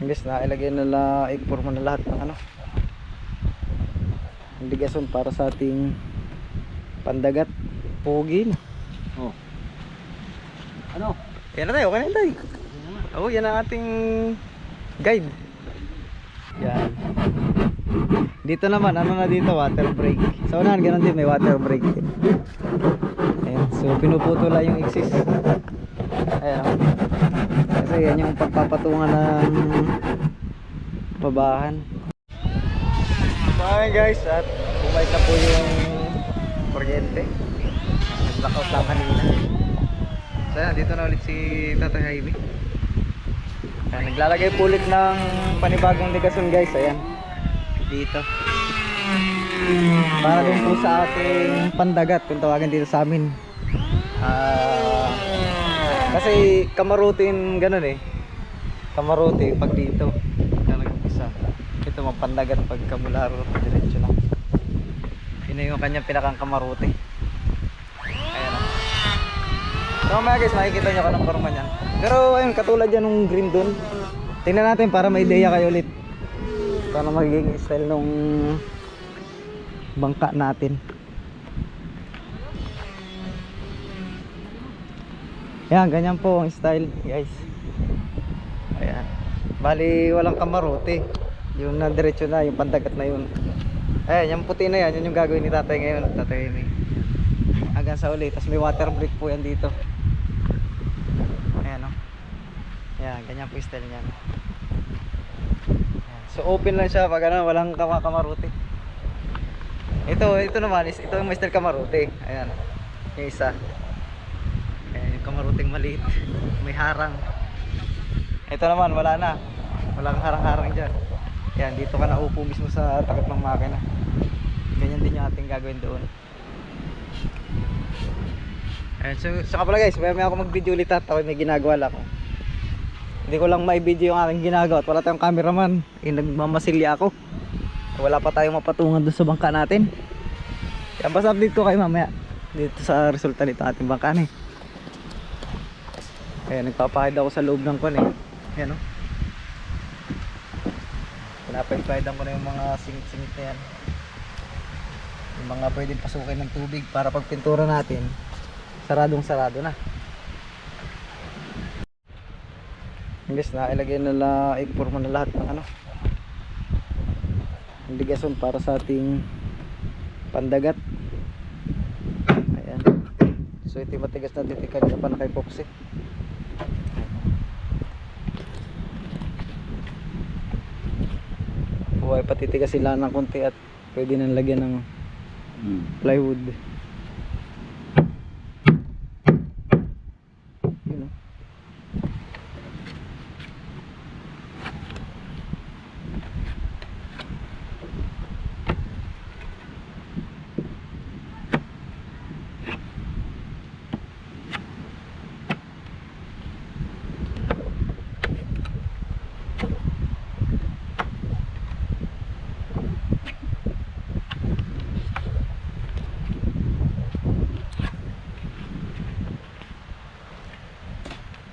Guys, na ilagay nila i-forma na lahat ng ano, ligason para sa ating pandagat. Pogi na. Oh. Ano? Yan na tayo, okay na tayo. Oo, yan ang ating guide. Yan. Dito naman, ano na dito, water break. Sa unahan, ganun din, may water break din. Ayan, so pinuputula yung exist. Ayan. Kasi yan yung pagpapatungan ng babahan. So ayan guys, at bumalik na po yung kuryente. Nag-blackout lang kanina. So ayan, dito na ulit si Tatay Jaime. Ayan, naglalagay po ulit ng panibagong ligason guys. Ayan, dito para din po sa ating pandagat, kung tawagin dito sa amin. Kasi kamarutin ganun eh, kamaruti pag dito isa, ito mapandagat pag kamularo diretso lang. Yun yung kanyang pinakang kamaruti. Ayan o. So mga guys, makikita nyo ka ng forma nyan. Pero ayun, katulad yan ng green dun. Tingnan natin para may ideya kayo ulit paano magiging style nung bangka natin. Yan, ganyan po ang style guys. Ayan, bali walang kamarote, yung na diretso na, yung pandagat na yun. Ayan, yung puti na yan, yun yung gagawin ni Tatay ngayon. Tatay Jaime hanggang sa uli, tapos may water break po yan dito. Ayan o. Ayan, ganyan po yung style niyan. So open lang siya pag ano, walang kamarote. Ito naman is, ito yung style kamarote. Ayan, yung isa. Ayan, yung kamaruting maliit, may harang. Ito naman wala na, walang harang-harang dyan. Ayan, dito ka naupo mismo sa takip ng makina. Ganyan din yung ating gagawin doon. Ayan, so saka pala guys, may ako mag-video ulit at ako may ginagawa lang ako. Hindi ko lang mai-video yung aking ginagawa at wala tayong cameraman. Nagmamasilya ako, wala pa tayong mapatungan doon sa bangka natin. Kaya basta update ko kayo mamaya dito sa resulta nito ating bangka na eh. Ayan, nagpapahid ako sa loob ng kon eh. Ayan o. Pinapahid-pahidan ko na yung mga singit-singit na yan, yung mga pwedeng pasukin ng tubig para pag pintura natin, saradong sarado na. Guys, na ilagay nila i-forma na lahat ng ano, ligason para sa ating pandagat. Ayan, so ito yung matigas na dito, kanina pa naka-epoxy. Huwag patitigas sila ng konti at pwede nang lagyan ng plywood. Yun o.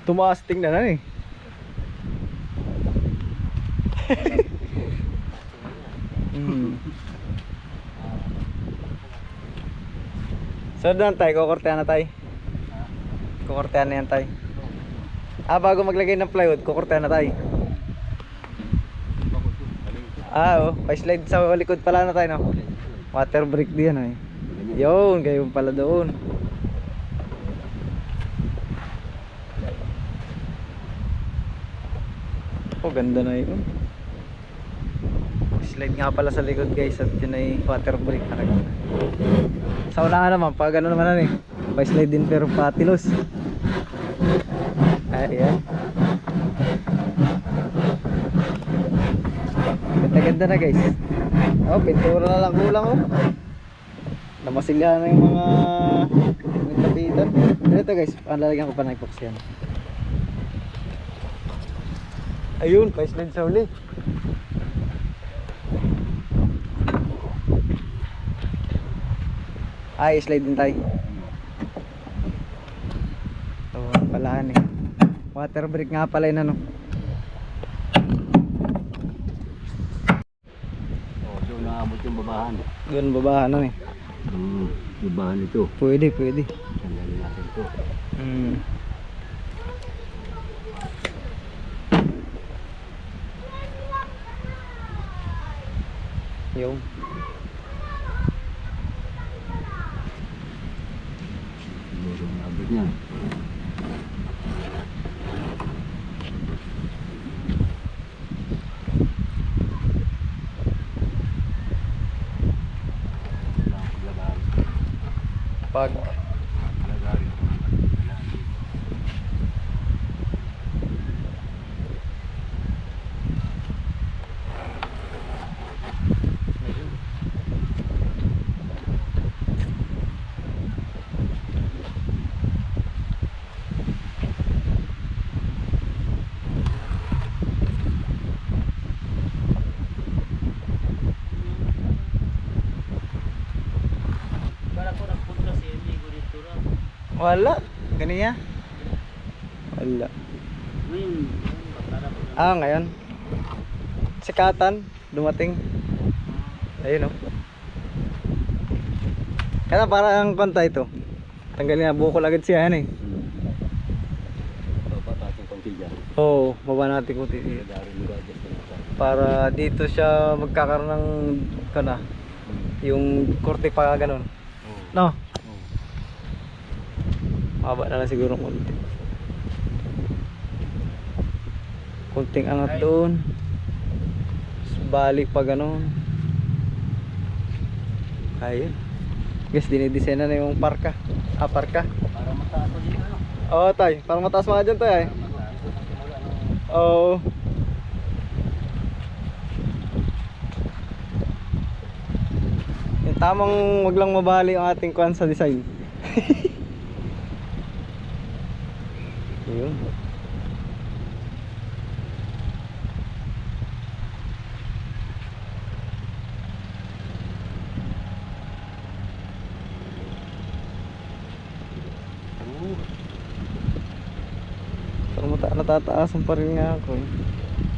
Tumaas, tingnan na eh. So doon tayo, kukortehan na tayo. Kukortehan na yan tayo. Bago maglagay ng plywood, kukortehan na tayo. Oh, pa-slide sa likod pala na tayo no. Water break diyan eh. Yun, gayon pala doon. Oh, ganda na yun. Slide nga pala sa likod guys, at yun ay water break talaga. Sa unahan naman, pag gano'n naman na eh, pa-slide din pero patilos. Ayan. Ganda-ganda na guys. Oh, pintura na lang kulang oh. Namasilya na yung mga tapitan. Ito guys, lalagyan ko pa ng epoxy yan. Ayun, pa-slide sa uli. Ay, slide din tayo. Ito, palaan eh. Water break nga pala yun ano. Ito yung babahan. Doon babahanan eh. Babahan ito. Pwede, pwede. Tanggalin natin ito. Hmm. Yung. Siguro nabot niya. Labahan. Pag Labahan. wala. Ganiya? Wala. Ngayon, Ah, ngayon. Sikatan, dumating. Ayun oh. Kaya parang kwanta ito. Tanggalin na, bukol agad siya yan eh. baba natin konti dyan. Oo, baba natin kunti. Dari mo adjust na natin. Para dito siya magkakaroon ng kana, yung korte pa ganun. No? Haba na lang siguro konti. Kunting angat doon. Balik pa ganun. Ayun. Guys, dinidesign na yung parka. Ah, parka. Para mataas pa dito, ano? Oo, tay. Parang mataas mga dyan, tay. Oo. Yung tamang wag lang mabali ang ating kuhan sa design. Yun. Parang natataasan pa rin nga ako.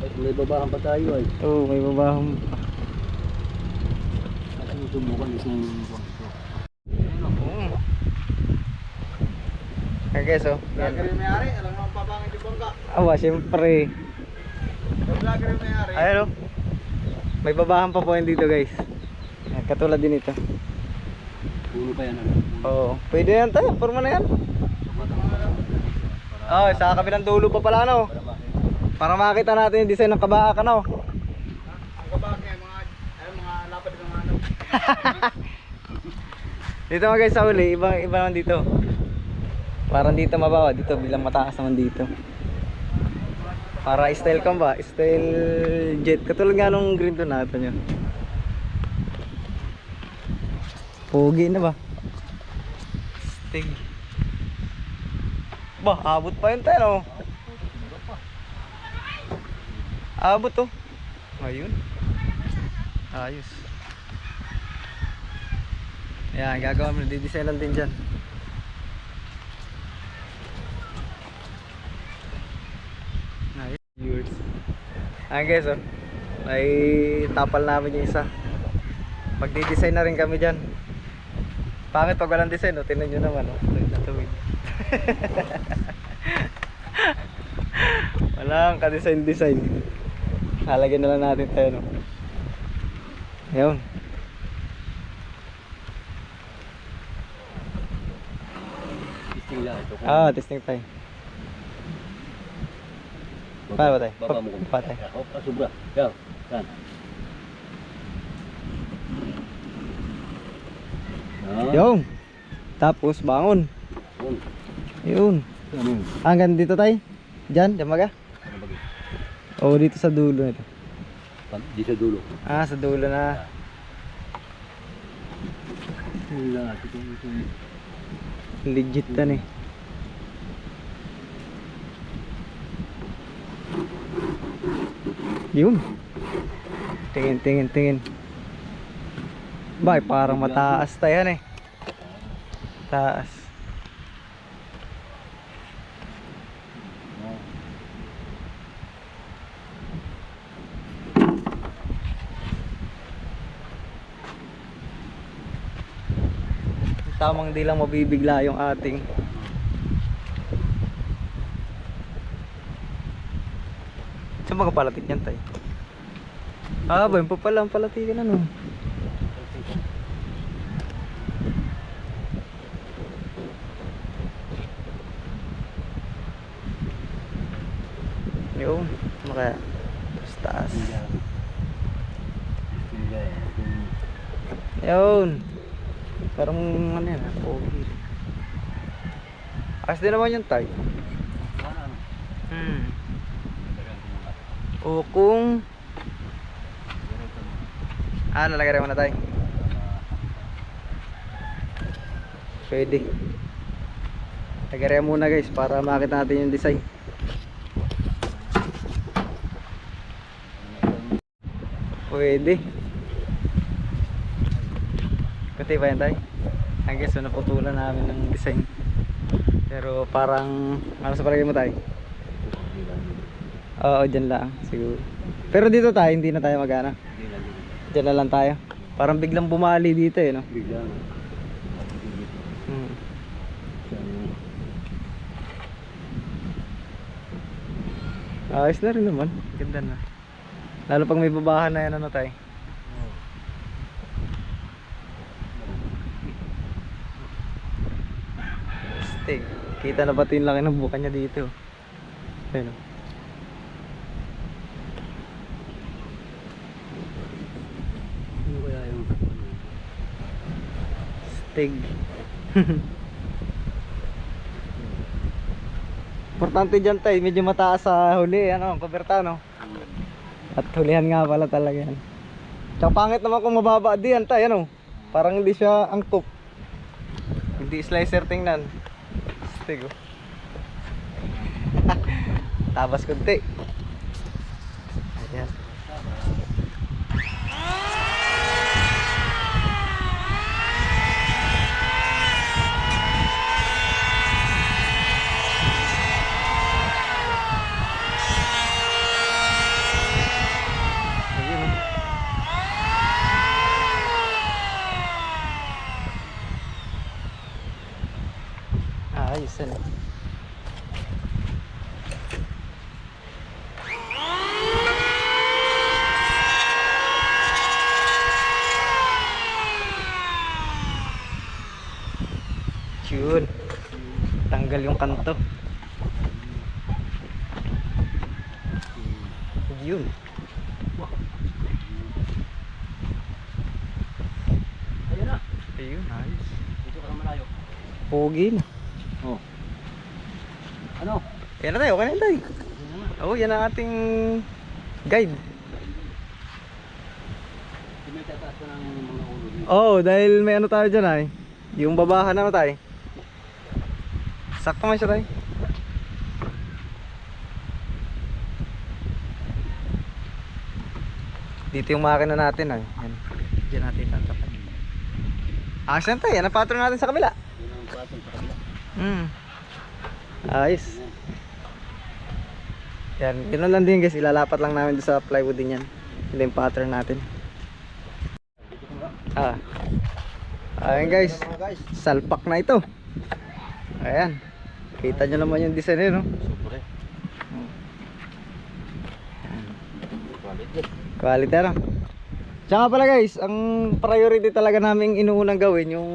Ay, may babahan pa tayo ay. Oo, may babahang pa. At ang subukan isang Kaya so, Vlogger yung may-ari, alam mo ang papangit yung bangka. awa, syempre. Yung vlogger yung may-ari. Ayun o. May babahan pa po yun dito guys. Ayan, katulad din ito. puno pa yan, ano? Oo, pwede yan tayo, forma na yan. Oo, sa kabilang dulo pa pala no. Para makita natin yung design ng kabaakan no. Ang kabag niya, mga lapad ng ano. Dito mga guys sa uli, iba naman dito. Parang dito mabawa, dito bilang mataas naman dito. Para style cam ba? Style jet. Katulad nga nung green to natin nyo. Pogi na ba? Stig. Bah, abot pa yun tayo no? Abot to. Ayun. Ayos. Ayan, gagawa mo. Didesign lang din dyan. Ayun. Viewers. Ayan guys oh. May tapal namin yung isa. Magdidesign na rin kami dyan. Pangit pag walang design oh. Tingnan nyo naman oh. Tuwid na tuwid. Walang ka-design. Halagyan na lang natin tayo no. Ayun. Testing lang ito. Ah, testing tayo. Paano ba tayo? Baba mo kung Pa tayo. Oh, sobra. Yan. Yan. Yung. Tapos bangon. Yun. Yun. Ano yun? Hanggang dito tayo. Diyan, damaga. Ano ba yun? O dito sa dulo nito. Di sa dulo. Ah, sa dulo na. Wala. Ito. Legit yan eh. Yun. Tingin. Bay, parang mataas tayo yan eh. Taas. tamang di lang mabibigla yung ating saan mga palatik yan tayo? Ah ba yun pa pala ang palatikan ano. Yun ano kaya mas taas yun parang ano yan pogi ayos din naman yung tayo. O kung lalagay rin mo na tayo pwede lagay rin muna guys para makita natin yung design. Pwede kunti pa yan tayo guys so naputulan namin ng design pero parang ano sa palagay mo tayo? Oo dyan lang siguro pero dito tayo hindi na tayo magana dyan na lang tayo parang biglang bumali dito eh no? Biglang. Ayos na rin naman ganda na lalo pag may babahan na yan ano tayo stig kita na pati yung laki ng buka niya dito ayun o Ano kaya yung stig importante dyan tayo medyo mataas sa huli ano kuberta no at hulihan nga pala talaga yan tsaka pangit naman kung mababa diyan tayo ano parang hindi siya angkop hindi slicer tingnan stig oh. Tabas kunti ayan ayos yan yun tanggal yung kanto yun ayun na. ayun ayos Dito ka na malayo. pogi na Oh. Ano? yan na tayo okay na tayo oh yan ang ating guide Hindi may tataas ka ng mga ulo dito. oh dahil may ano tayo dyan ay yung babahan na tayo sakto man siya tayo dito yung makina natin ay yan dyan natin tatapan action tayo yan ang patron natin sa kabila Yun ang patong sa kabila. ayos yan ganoon lang din guys ilalapat lang namin doon sa plywood din yan yun yung pattern natin ayan guys salpak na ito ayan kita nyo naman yung design eh no Super eh. Quality. quality ano tsaka pala guys ang priority talaga namin inuunang gawin yung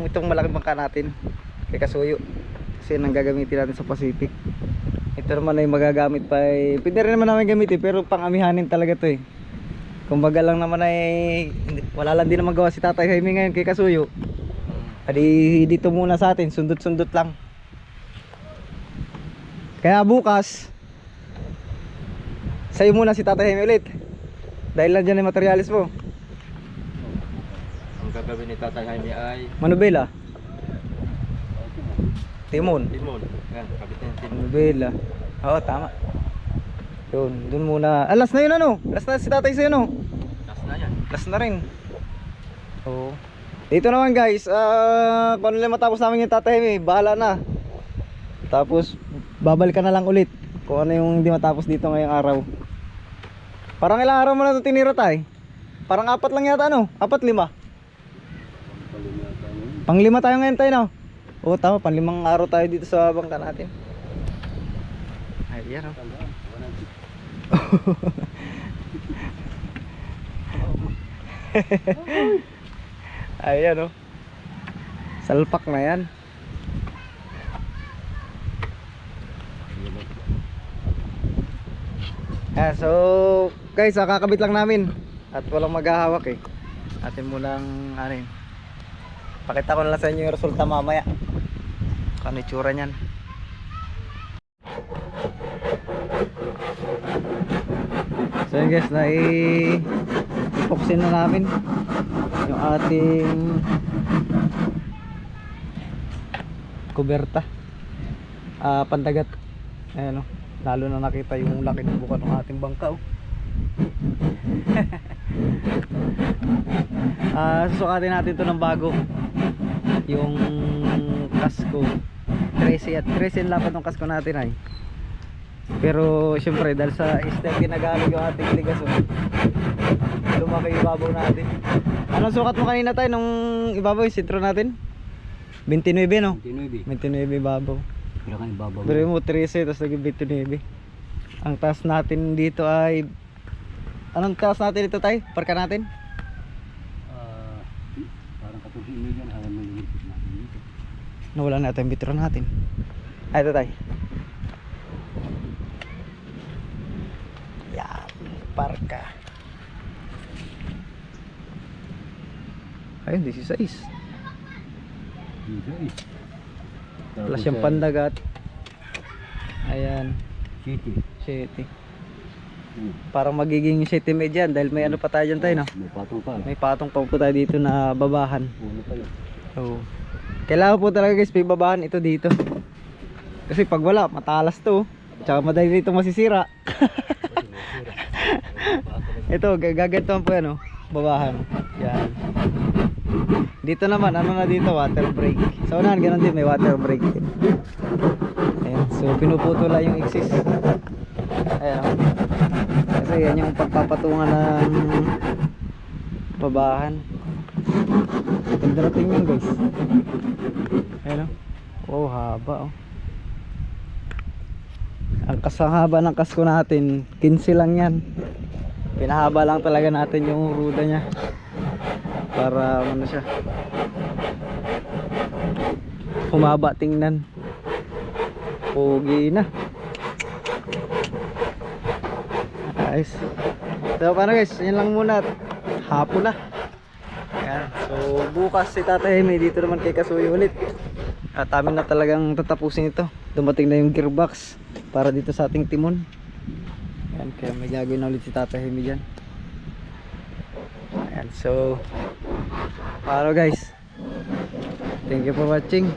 itong malaking bangka natin kay Kasuyo kasi nang gagamitin natin sa Pacific ito naman ay magagamit pa pwede rin naman namin gamitin pero pang-amihanin talaga to eh kumbaga lang naman ay wala lang din naman gawa si Tatay Jaime ngayon kay Kasuyo adi dito muna sa atin sundot-sundot lang kaya bukas sa'yo muna si Tatay Jaime ulit dahil lang dyan yung materialis mo Ang gagawin ni Tatay Jaime ay Manubela Timon limon. Yan, kabit na yung timon. Manubela oo tama yun dun muna last na yun ano last na si Tatay sa'yo no Last na yan. last na rin oo dito naman guys kung ano lang matapos namin yung Tatay Jaime bahala na tapos babalikan na lang ulit kung ano yung hindi matapos dito ngayong araw parang ilang araw mo na ito tinira tayo parang 4 lang yata ano 4, 5 Palimata yun. Panglima tayo ngayon tayo, no? Oo, tama, panglimang araw tayo dito sa bangka natin. Ayan, oh. Tandaan, 100. Ayan, oh. Salpak na yan. So guys, kakabit lang namin at walang maghahawak eh. Atin munang ano yun, pakita ko na lang sa inyo yung resulta mamaya kung ano itsura nyan. So yun guys, ipoksin na namin yung ating kuberta, pandagat. Ayan, oh. Lalo na nakita yung laki ng buka ng ating bangka, oh. Susukatin natin to ng bago. Yung kasko 13 at 13 lapat ng kasko natin ay. Pero syempre dahil sa step ginagamit yung ating ligason, lumaki yung ibabaw natin. Anong sukat mo kanina tayo nung ibabaw yung sentro natin? 29, no? 29. 29 ibabaw. Kailangan kang ibabaw. Pero mo 13 tapos naging 29. Ang taas natin dito ay, anong taas natin dito tayo? Parka natin? Parang 14 million. Alam mo yung lipit natin dito. Nawala natin yung bitro natin. Ay, ito tayo. Yan, parka. Ayun, 16. Dito eh. Plus yung pandagat. Ayan, City. 7. Parang magiging 7 dyan dahil may ano pa tayo dyan tayo, no? May patong pa. May patong pa po tayo dito na babahan. Ulo pa yun. Oo. Kailangan po talaga guys, may babahan ito dito. Kasi pag wala, matalas to. Tsaka madali dito masisira. Ito, gagantuan po yan, oh. Babahan. Yan. Dito naman, ano na dito, water break. Sa unahan, ganun din, may water break din. Ayan, so pinuputula yung exis. Ayan, oh. Kasi yan yung pagpapatungan ng babahan. Ganda na tingnan guys. Ayan, oh. Oh, haba, oh. Ang kasahaba ng kasko natin 15 lang yan. Pinahaba lang talaga natin yung ruda nya para ano siya, humaba tingnan. Pogi na. Guys, so paano guys, yan lang muna at hapon na. Ayan. So bukas si Tatay may dito naman kay Kasuyo ulit. At amin na talagang tatapusin ito. Dumating na yung gearbox para dito sa ating timon. Ayan, kaya may gagawin na ulit si Tata Hemi dyan. Ayan, so paano guys, thank you for watching.